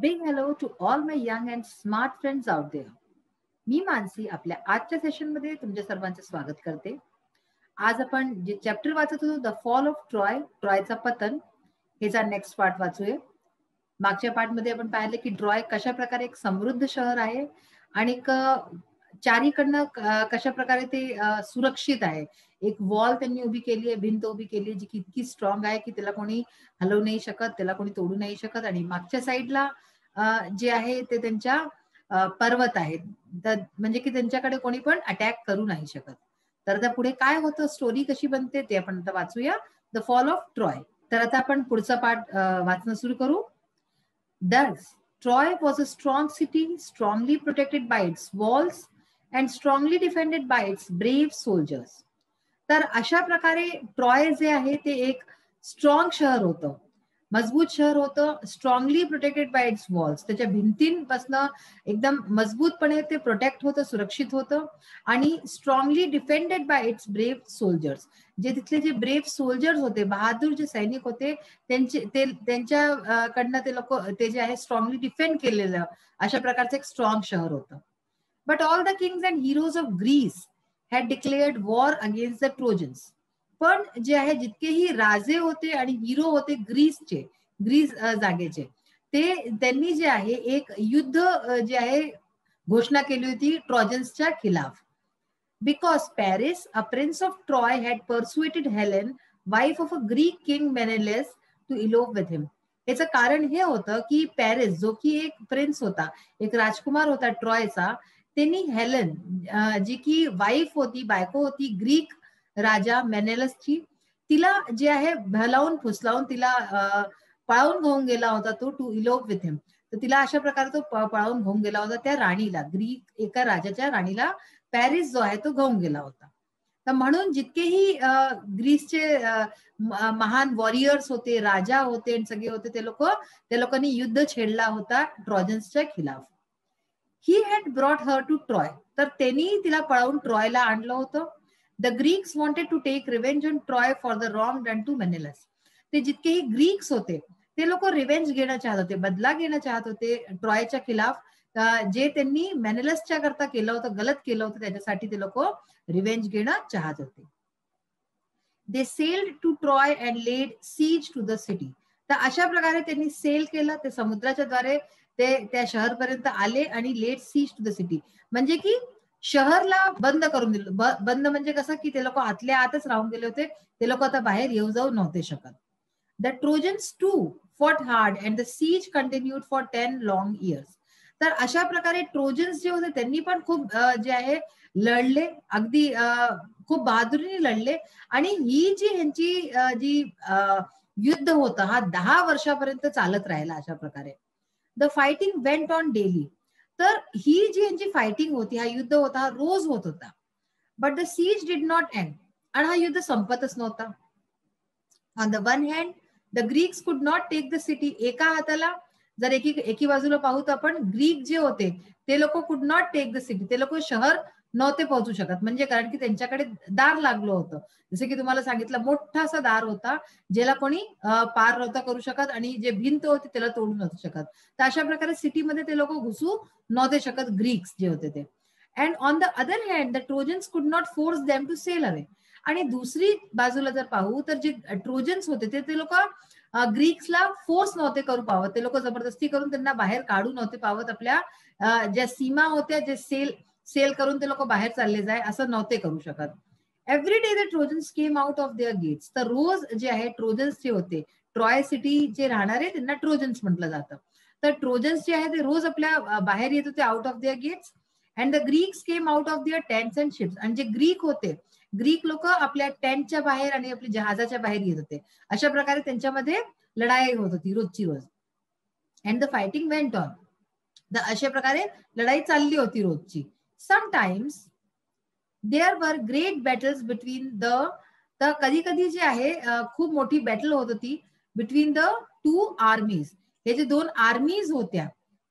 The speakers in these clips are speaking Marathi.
Big hello to all my young and smart friends out there. मी मानसी आपल्या आजच्या सेशनमध्ये तुमच्या सर्वांचे स्वागत करते. आज आपण जे चॅप्टर वाचत होतो, द फॉल ऑफ ट्रॉय, ट्रॉयचा पतन, हेचा नेक्स्ट पार्ट वाचूया. मागच्या पार्टमध्ये आपण पाहिलं की ट्रॉय कशा प्रकारे एक समृद्ध शहर आहे आणि चारीकडनं कशा प्रकारे ते सुरक्षित आहे. एक वॉल त्यांनी उभी केली आहे, भिंत उभी केली आहे, जी की इतकी स्ट्रॉंग आहे की त्याला कोणी हलवू नाही शकत, त्याला कोणी तोडू नाही शकत. आणि मागच्या साईडला जे आहे ते त्यांच्या पर्वत आहेत, तर म्हणजे की त्यांच्याकडे कोणी पण अटॅक करू नाही शकत. तर आता पुढे काय होतं, स्टोरी कशी बनते ते आपण आता वाचूया, द फॉल ऑफ ट्रॉय. तर आता आपण पुढचा पार्ट वाचणं सुरू करू. Thus, Troy was a strong city, strongly protected by its walls and strongly defended by its brave soldiers. तर अशा प्रकारे ट्रॉय जे आहे ते एक स्ट्रॉंग शहर होतं, मजबूत शहर होतं, strongly protected by it's walls. त्याच्या भिंतींपासनं एकदम मजबूतपणे ते प्रोटेक्ट होतं, सुरक्षित होतं. आणि strongly defended bye it's brave soldiers. जे तिथले जे ब्रेव्ह सोल्जर्स होते, बहादूर जे सैनिक होते, त्यांच्याकडनं ते लोक ते जे आहे स्ट्रॉंगली डिफेंड केलेलं अशा प्रकारचं एक स्ट्रॉंग शहर होतं. But all the kings and heroes of Greece had declared war against the Trojans. पण जे आहे जितकेही राजे होते आणि हिरो होते ग्रीस जागेचे, त्यांनी जे आहे एक युद्ध जे आहे घोषणा केली होती ट्रॉजन्सच्या खिलाफ. Because Paris, a prince of Troy, had persuaded Helen, wife of a Greek king Menelaus, to elope with him. याचं कारण हे होतं की पॅरिस, जो की एक प्रिन्स होता, एक राजकुमार होता ट्रॉयचा, त्यांनी हेलन, जी की वाईफ होती, बायको होती ग्रीक राजा मेनेलसची, तिला जे आहे भलावून फुसलावून तिला पळावून घेऊन गेला होता तो, टू इलोप विथ हिम. तर तिला अशा प्रकारे तो पळावून घेऊन गेला होता त्या राणीला, ग्रीक एका राजाच्या राणीला पॅरिस जो आहे तो घेऊन गेला होता. तर म्हणून जितकेही ग्रीसचे महान वॉरियर्स होते, राजा होते, सगळे होते, त्या लोकांनी युद्ध छेडला होता ट्रॉजन्सच्या खिलाफ. He had brought her to Troy. तर त्यांनी तिला पळवून ट्रॉयला आणलं होतं. The Greeks wanted to take revenge on Troy for the wrong done to Menelaus. ते जितकेही ग्रीक्स होते ते लोक रिव्हेंज घेणं चाहत होते, बदला घेणं चाहत होते ट्रॉयच्या खिलाफ. जे त्यांनी मेनेलसच्या करता केलं होतं, गलत केलं होतं, त्याच्यासाठी ते लोक रिव्हेंज घेणं चाहत होते. They sailed to Troy and laid siege to the city. तर अशा प्रकारे त्यांनी सेल केलं, ते समुद्राच्या द्वारे ते त्या शहरपर्यंत आले आणि laid siege to the city, म्हणजे की शहरला बंद करून दिलं. बंद म्हणजे कसं की ते लोक आतल्या आतच राहून गेले होते, ते लोक आता बाहेर येऊ जाऊ नव्हते शकत. The Trojans too fought hard and the siege continued for 10 long years. तर अशा प्रकारे ट्रोजन्स जे होते त्यांनी पण खूप जे आहे लढले, अगदी खूप बहादुरीने लढले. आणि ही जी ह्यांची जी युद्ध होतं हा 10 वर्षापर्यंत चालत राहिला अशा प्रकारे. The fighting went on daily. तर ही जी यांची फायटिंग होती, हा युद्ध होता, हा रोज होत होता. But the siege did not end. आणि हा युद्ध संपतच नव्हता. On the one hand the Greeks could not take the city. एका हाताला जर एकी बाजूला पाहू तर आपण ग्रीक जे होते ते लोक कुड नॉट टेक द सिटी, ते लोक शहर नव्हते पोहोचू शकत. म्हणजे कारण की त्यांच्याकडे दार लागलं होतं, जसं की तुम्हाला सांगितलं मोठा असा दार होता ज्याला कोणी पार नव्हता करू शकत आणि जे भिंत होती त्याला तोडू नव्हतं शकत. तर अशा प्रकारे सिटीमध्ये ते लोक घुसू नव्हते शकत, ग्रीक्स जे होते ते. And on the other hand the Trojans could not force them to sail away. आणि दुसरी बाजूला जर पाहू तर जे ट्रोजन्स होते ते लोक ग्रीक्सला फोर्स नव्हते करू पावत, ते लोक जबरदस्ती करून त्यांना बाहेर काढू नव्हते पावत. आपल्या ज्या सीमा होत्या, जे सेल करून ते लोक बाहेर चालले जाय असं नव्हते करू शकत. Every day the Trojans came out of their gates. तर रोज जे आहे ट्रोजन्स जे होते, ट्रॉय सिटी जे राहणारे त्यांना ट्रोजन्स म्हटलं जातं. तर ट्रोजन्स जे आहे ते रोज आपल्या बाहेर येत होते out of their gates. And the Greeks came out of their tents and ships. आणि जे ग्रीक होते, ग्रीक लोक आपल्या टेंटच्या बाहेर आणि आपल्या जहाजाच्या बाहेर येत होते. अशा प्रकारे त्यांच्यामध्ये लढाई होत होती रोजची रोज. And the fighting went on. अशा प्रकारे लढाई चालली होती रोजची. Sometimes there were great battles between the. तर कधी कधी जे आहे खूप मोठी बॅटल होत होती बिटवीन द टू आर्मीज. हे जे दोन आर्मीज होत्या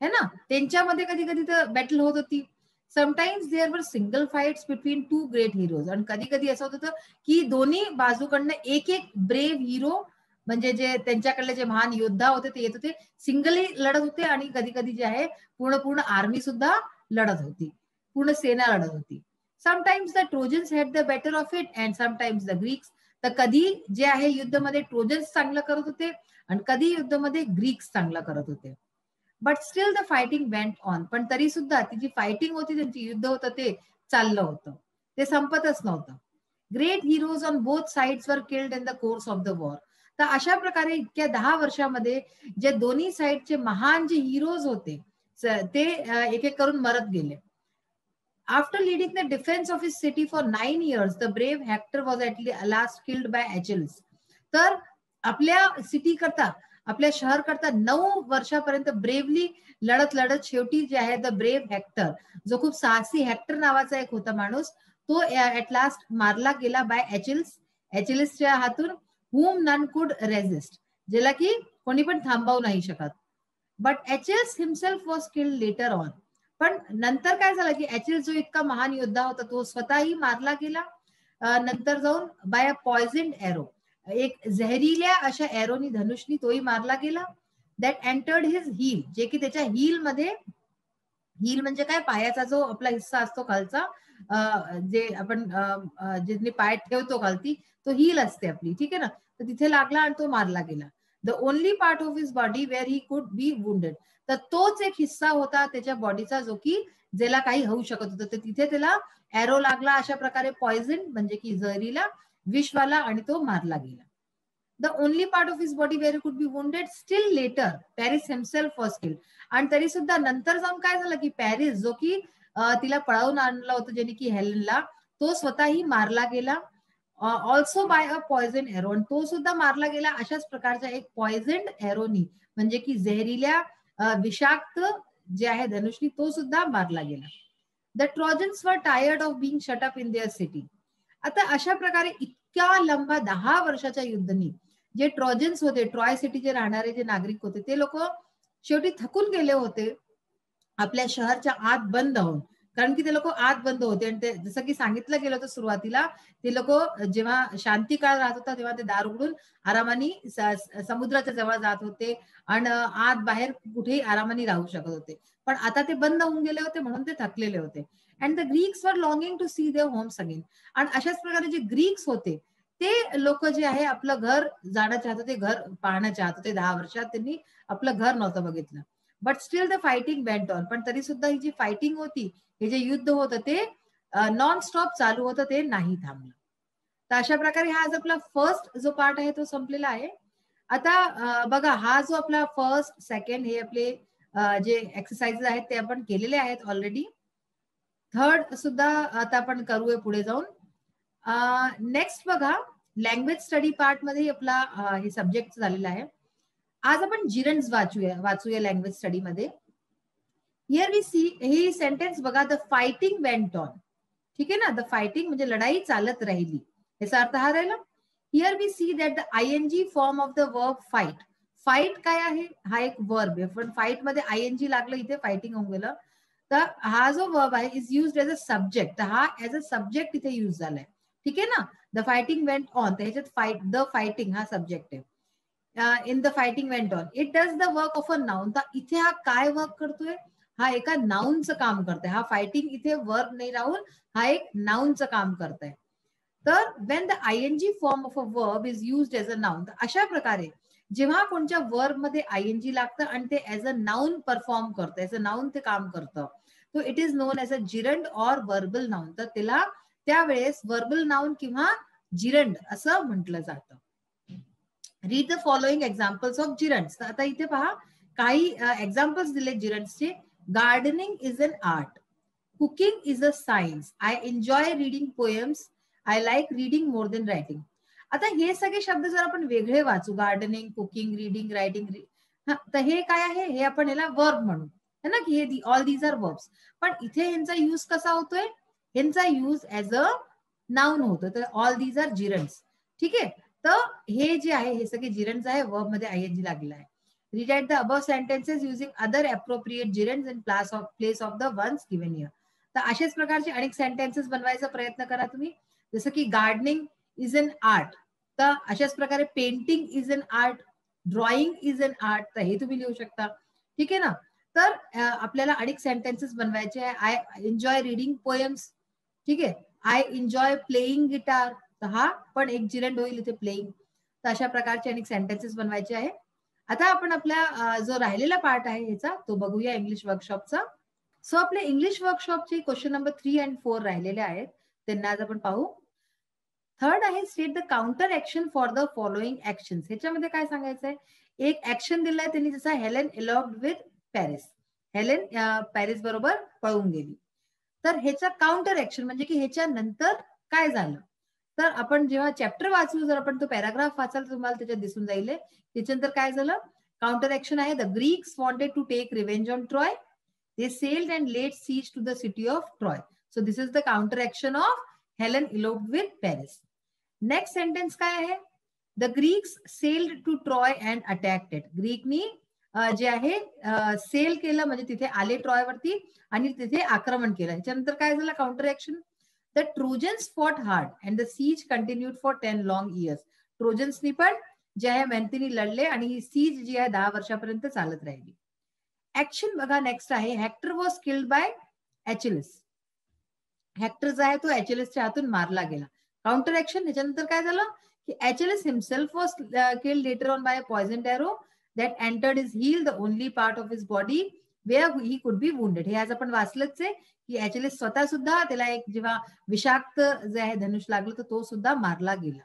है ना, त्यांच्यामध्ये कधी कधी तर बॅटल होत होती. समटाइम्स देअर वर single fights between two great heroes. आणि कधी कधी असं होत होतं की दोन्ही बाजूकडनं एक एक ब्रेव हिरो म्हणजे जे त्यांच्याकडले जे महान योद्धा होते ते येत होते, सिंगली लढत होते आणि कधी कधी जे आहे पूर्ण आर्मी सुद्धा लढत होती, पूर्ण सेना लढत होती. Sometimes the trojans had the better of it and sometimes the Greeks. तर कधी जे आहे युद्धामध्ये ट्रोजन्स चांगलं करत होते आणि कधी युद्धामध्ये ग्रीक्स चांगलं करत होते. But still the fighting went on. पण तरी सुद्धा ती जी फायटिंग होती, त्यांची युद्ध होतं ते चाललं होतं, ते संपतच नव्हतं. Great heroes on both sides were killed in the course of the war. तर अशा प्रकारे इतक्या 10 वर्षामध्ये जे दोन्ही साइडचे महान जे हिरोज होते ते एक एक करून मरत गेले. After leading the defense of his city for 9 years, the brave Hector was at last killed by Achilles. तर आपल्या सिटी करता, आपल्या शहर करता 9 वर्षापर्यंत ब्रेवली लढत लढत शेवटी जे आहे द ब्रेव हेक्टर, जो खूप साहसी हेक्टर नावाचा एक होता माणूस, तो ऍट लास्ट मारला गेला बाय एचिल्स. एचिल्सच्या हातून, whom none could resist, ज्याला की कोणी पण थांबवू नाही शकत. But Achilles himself was killed later on. पण नंतर काय झालं की एचिल्स जो इतका महान योद्धा होता तो स्वतःही मारला गेला नंतर जाऊन बाय अ पॉइझन्ड एरो. एक जहरील्या अशा एरोनी, धनुषनी तोही मारला गेला. दॅट एंटर्ड हिज हील, जे की त्याच्या हील मध्ये, हील म्हणजे काय, पायाचा जो आपला हिस्सा असतो खालचा, जे आपण जे पाय ठेवतो खालती, तो हील असते आपली, ठीक आहे ना. तर तिथे लागला आणि तो मारला गेला. The only part of his body where he could be wounded. तर तोच एक हिस्सा होता त्याच्या बॉडीचा जो की ज्याला काही होऊ शकत होतं, तर तिथे त्याला एरो लागला अशा प्रकारे, पॉइझन म्हणजे की जहरीला, विषवाला, आणि तो मारला गेला. The only part of his body where could be wounded. Still later Paris himself was killed. आणि तरी सुद्धा नंतर जाऊन काय झालं की पॅरिस, जो की तिला पळवून आणलं होतं ज्याने की हेलेनला, तो स्वतःही मारला गेला ऑल्सो बाय अ पॉइझन एरो. तो सुद्धा मारला गेला अशाच प्रकारच्या एक पॉइझन्ड एरोनी, म्हणजे की जहरील्या विषाक्त जे आहे धनुषनी, तो सुद्धा मारला गेला. The trojans were tired of being shut up in their city. आता अशा प्रकारे इतक्या लंबा 10 वर्षाच्या युद्धनी जे ट्रोजन्स होते, ट्रॉय सिटीचे राहणारे जे नागरिक होते, ते लोक शेवटी थकून गेले होते आपल्या शहरच्या आत बंद होऊन. कारण की ते लोक आत बंद होते आणि ते जसं की सांगितलं गेलं होतं सुरुवातीला, ते लोक जेव्हा शांती काळ राहत होता तेव्हा ते दार उघडून आरामाने समुद्राच्या जवळ जात होते आणि आत बाहेर कुठेही आरामाने राहू शकत होते. पण आता ते बंद होऊन गेले होते म्हणून ते थकलेले होते. And the Greeks were longing to see their homes again. आणि अशाच प्रकारे जे ग्रीक्स होते ते लोक जे आहे आपलं घर जाणं चाहत होते, घर पाहणं चाहत होते. 10 वर्षात त्यांनी आपलं घर नव्हतं बघितलं. But still the fighting went on. पण तरी सुद्धा ही जी फायटिंग होती, हे जे युद्ध होतं ते नॉन स्टॉप चालू होतं, ते नाही थांबलं. तर अशा प्रकारे हा आज आपला फर्स्ट जो पार्ट आहे तो संपलेला आहे. आता बघा, हा जो आपला फर्स्ट सेकंड हे आपले जे एक्सरसाइजेस आहेत ते आपण केलेले आहेत ऑलरेडी. थर्ड सुद्धा आता आपण करूया पुढे जाऊन. नेक्स्ट बघा, लँग्वेज स्टडी पार्ट मध्ये आपला हे सब्जेक्ट झालेला आहे. आज आपण जिरंड्स वाचूया लँग्वेज स्टडी मध्ये. हिअर वी सी, ही सेंटेन्स बघा, द फायटिंग वेंट ऑन. ठीक आहे ना, द फायटिंग म्हणजे लढाई चालत राहिली, याचा अर्थ हा राहिला. Here we see that the ING form of the verb fight. Fight काय आहे, हा एक वर्ब आहे, पण फाईट मध्ये आयएनजी लागलं, इथे फायटिंग होऊन गेलं. तर हा जो वर्ब आहे is used as a subject. हा एज अ सब्जेक्ट इथे युज झालाय, ठीक आहे ना. द फायटिंग वेंट ऑन, तर ह्याच्यात फाईट, द फायटिंग हा सब्जेक्ट आहे. In the fighting went on, it does the work of a noun. तर इथे हा काय वर्क करतोय, हा एका नाउनचं काम करतोय. हा फायटिंग इथे वर्ब नाही राहून हा एक नाउनचं काम करतोय. तर Wien the ING form of a verb is used as a noun, अशा प्रकारे जेव्हा कोणत्या वर्ब मध्ये आयएनजी लागतं आणि ते एज अ नाउन परफॉर्म करतं, एज अ नाउन ते काम करतं, तो it is non as a gerund or verbal noun. तर त्याला त्यावेळेस वर्बल नाउन किंवा जिरंड असं म्हटलं जातं. Read the following examples of gerunds. तर आता इथे पहा, काही एक्झाम्पल्स दिले जिरंड्सचे. Gardening is an art. Cooking is a science. I enjoy reading poems. I like reading more than writing. आता हे सगळे शब्द जर आपण वेगळे वाचू, गार्डनिंग, कुकिंग, रिडिंग, रायटिंग, तर हे काय आहे, हे आपण याला वर्ब म्हणू, है ना, की हे ऑल दीज आर वर्ब्स. पण इथे यांचा यूज कसा होतोय, यांचा यूज एज अ नाउन होतो. तर ऑल दीज आर जिरंड्स, ठीक आहे. तर हे जे आहे हे सगळे जिरंड्स आहे, वर्ब मध्ये आयएनजी लागलेला आहे. Rewrite the above sentences using other appropriate gerunds in place of the ones given here. तर अशाच प्रकारचे अनेक सेंटेन्सेस बनवायचा प्रयत्न करा तुम्ही. जसं की गार्डनिंग इज अन आर्ट. तर अशाच प्रकारे painting is an art, drawing is an art, तर हे तुम्ही लिहू शकता. ठीक आहे ना. तर आपल्याला अनेक सेंटेन्सेस बनवायचे आहे. I enjoy reading poems. ठीक आहे. आय एन्जॉय प्लेइंग गिटार, तर हा पण एक जिरेंड होईल इथे प्लेइंग. तर अशा प्रकारचे अनेक सेंटेन्सेस बनवायचे आहे. आता आपण आपला जो राहिलेला पार्ट आहे ह्याचा तो बघूया इंग्लिश वर्कशॉपचा. सो आपले इंग्लिश वर्कशॉपचे क्वेश्चन नंबर 3 आणि 4 राहिलेले आहेत, त्यांना आज आपण पाहू. थर्ड आहे state the counter action for the following actions. ह्याच्यामध्ये काय सांगायचंय, एक ऍक्शन दिलाय त्यांनी, जसा Helen eloped with Paris. Helen Paris बरोबर पळून गेली. तर ह्याचा काउंटर ऍक्शन म्हणजे की ह्याच्या नंतर काय झालं. तर आपण जेव्हा चॅप्टर वाचू, जर आपण तो पॅराग्राफ वाचाल तुम्हाला त्याच्यात दिसून जाईल. त्याच्यानंतर काय झालं, काउंटर ऍक्शन आहे, the Greeks wanted to take revenge on Troy. They sailed and laid siege to the city of Troy. So this is the counter action of Helen eloped with Paris. Next sentence काय आहे, the Greeks sailed to Troy and attacked it. ग्रीकनी जे आहे सेल केलं म्हणजे तिथे आले ट्रॉय वरती आणि तिथे आक्रमण केलं. ह्याच्यानंतर काय झालं counter action, the Trojans fought hard and the siege continued for 10 long years. ट्रोजन्सनी पण जे आहे मेहनतीने लढले आणि ही सीज जी आहे 10 वर्षापर्यंत चालत राहिली. ऍक्शन बघा नेक्स्ट आहे, hectare was killed by Achilles. Hectare जो आहे तो एचिलिसच्या हातून मारला गेला. काउंटर ऍक्शन ह्याच्यानंतर काय झालं की Achilles himself was killed later on by poisoned arrow that entered his heel, the only part of his body where he could be wounded. हे आज आपण वाचलंच आहे की एचिलिस स्वतः सुद्धा त्याला एक जेव्हा विषाक्त जे आहे धनुष लागलं तर तो सुद्धा मारला गेला.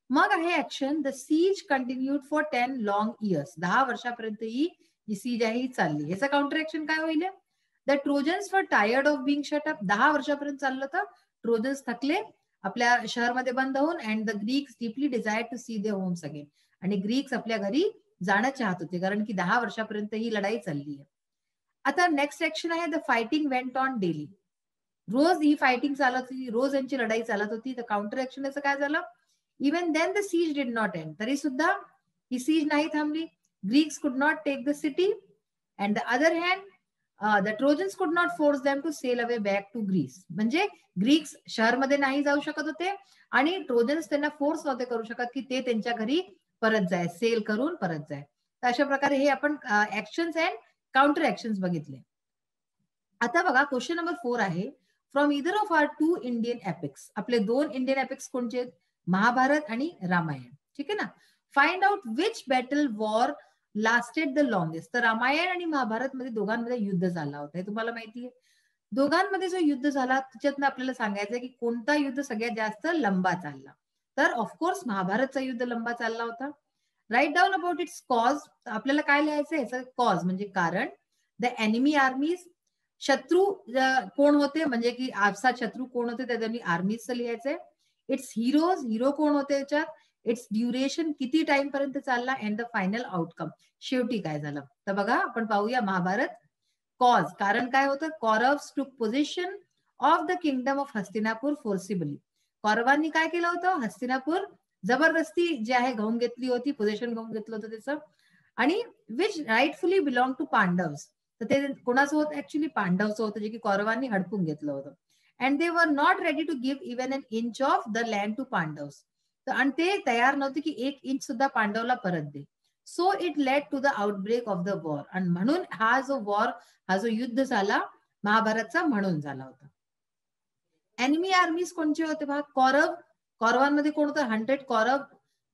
मग आहे action, the siege continued for 10 long years. 10 वर्षापर्यंत ही सीज आहे ही चालली. ह्याचं काउंटर ऍक्शन काय होईल, the trojans were tired of being shut up. 10 वर्षापर्यंत चाललं तर ट्रोजन्स थकले आपल्या शहरमध्ये बंद होऊन. And the Greeks deeply desire to see their homes again. आणि ग्रीक्स आपल्या घरी जाणं चाहत होते कारण की 10 वर्षापर्यंत ही लढाई चालली आहे. आता नेक्स्ट ऍक्शन आहे, the fighting went on daily. रोज ही फायटिंग चालत होती, रोज यांची लढाई चालत होती. तर काउंटर ऍक्शन याचं काय झालं, even then the siege did not end. तरी सुद्धा ही सीज नाही थांबली. Greeks could not take the city, and the other hand, the Trojans could not force them to sail away back to Greece. म्हणजे ग्रीक्स शहरमध्ये नाही जाऊ शकत होते आणि ट्रोजन्स त्यांना फोर्स नव्हते करू शकत की ते त्यांच्या घरी परत जाय, सेल करून परत जाय. तर अशा प्रकारे हे आपण ऍक्शन्स अँड काउंटर ऍक्शन्स बघितले. आता बघा क्वेश्चन नंबर 4 आहे, from either of our 2 Indian epics. आपले 2 इंडियन एपिक्स कोणते आहेत, महाभारत आणि रामायण. ठीक आहे ना. Find out which battle war lasted the longest. तर रामायण आणि महाभारत मध्ये दोघांमध्ये युद्ध झाला होता, हे तुम्हाला माहिती आहे. दोघांमध्ये जो युद्ध झाला त्याच्यातनं आपल्याला सांगायचं की कोणता युद्ध सगळ्यात जास्त लंबा चालला. तर ऑफकोर्स महाभारतचा युद्ध लंबा चालला होता. Write down about its cause. आपल्याला काय लिहायचं याचं कॉज म्हणजे कारण. द एनिमी आर्मीज, शत्रू कोण होते म्हणजे की आपसात शत्रू कोण होते त्या त्यांनी आर्मीजचं लिहायचंय. इट्स हिरोज, हिरो कोण होते त्याच्यात. इट्स ड्युरेशन, किती टाइम पर्यंत चालला. अँड द फायनल आउटकम, शेवटी काय झालं. तर बघा आपण पाहूया महाभारत. कॉज, कारण काय होतं, Kauravas took position of the kingdom of Hastinapur forcibly. कौरवांनी काय केलं होतं, हस्तिनापूर जबरदस्ती जे आहे घेऊन घेतली होती, पोझिशन घेऊन घेतलं होतं त्याचं. आणि which rightfully belong to Pandavas. तर ते कोणाचं होतं, ऍक्च्युली पांडवचं होतं, जे की कौरवांनी हडपून घेतलं होतं. And they were not ready to give even an inch of the land to Pandavs. आणि ते तयार नव्हते की 1 इंच सुद्धा पांडवला परत दे. So it led to the outbreak of the war. आणि म्हणून हा जो वॉर, हा जो युद्ध झाला महाभारतचा म्हणून झाला होता. एनिमी आर्मीज कोणचे होते पहा, कौरव. कौरवांमध्ये कोण होतं, 100 कौरव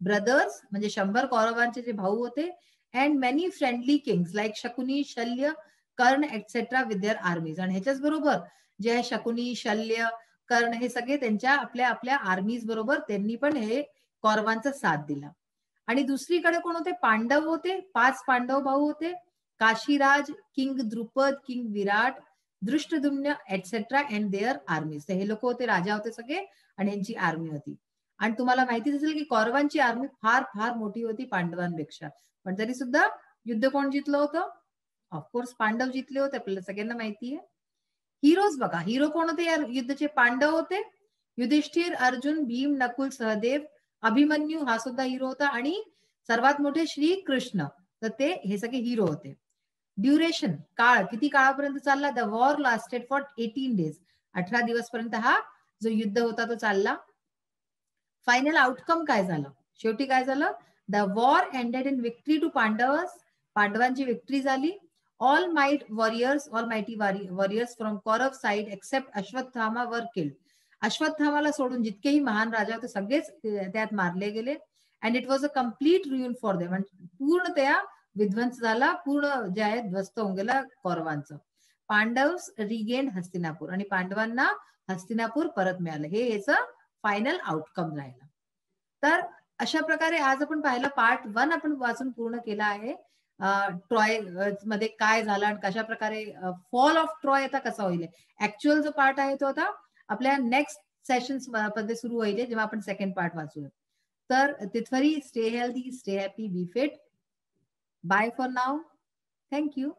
ब्रदर्स म्हणजे 100 कौरवांचे जे भाऊ होते. And many friendly Kings like Shakuni, शल्य, कर्ण एक्सेट्रा विथ देअर आर्मीज. आणि ह्याच्याच बरोबर जे आहे शकुनी, शल्य, कर्ण हे सगळे त्यांच्या आपल्या आपल्या आर्मीज बरोबर त्यांनी पण हे कौरवांचा साथ दिला. आणि दुसरीकडे कोण होते, पांडव होते. 5 पांडव भाऊ होते, Kashiraj, king Drupad, king Virat, Dhrishtadyumna etcetera and their armies. हे लोक होते, राजा होते सगळे आणि यांची आर्मी होती. आणि तुम्हाला माहितीच असेल की कौरवांची आर्मी फार फार मोठी होती पांडवांपेक्षा. पण तरी सुद्धा युद्ध कोण जिंकलं होतं, ऑफकोर्स पांडव जिंकले होते, आपल्याला सगळ्यांना माहिती आहे. हिरोज बघा, हिरो कोण होते या युद्धाचे, पांडव होते. युधिष्ठिर, अर्जुन, भीम, नकुल, सहदेव, अभिमन्यू हा सुद्धा हिरो होता. आणि सर्वात मोठे श्री कृष्ण. तर ते हे सगळे हिरो होते. ड्युरेशन, काळ, किती काळापर्यंत चालला, the war lasted for 18 days. 18 दिवस पर्यंत हा जो युद्ध होता तो चालला. फायनल आउटकम काय झालं, शेवटी काय झालं, the war ended in victory to Pandavas, पांडवांची विक्ट्री झाली. All mighty warriors from Kaurava side except Ashwatthama were killed. अश्वत्थामाला सोडून जितकेही महान राजा होते सगळेच त्यात मारले गेले. And it was a complete ruin for them, पूर्ण त्या विध्वंस झाला, पूर्ण जे आहे ध्वस्त होऊन गेला कौरवांचं. पांडव्स रिगेन हस्तिनापूर, आणि पांडवांना हस्तिनापूर परत मिळालं. हे याचं फायनल आउटकम राहिलं. तर अशा प्रकारे आज आपण पाहिलं, पार्ट 1 आपण वाचून पूर्ण केला आहे. ट्रॉय मध्ये काय झालं आणि कशा प्रकारे फॉल ऑफ ट्रॉय आता कसा होईल. ऍक्च्युअल जो पार्ट आहे तो आता आपल्या नेक्स्ट सेशन्स मध्ये सुरू होईल, जेव्हा आपण सेकंड पार्ट वाचूया. तर तिथवरी stay healthy, stay happy, be fit. Bye for now. Thank you.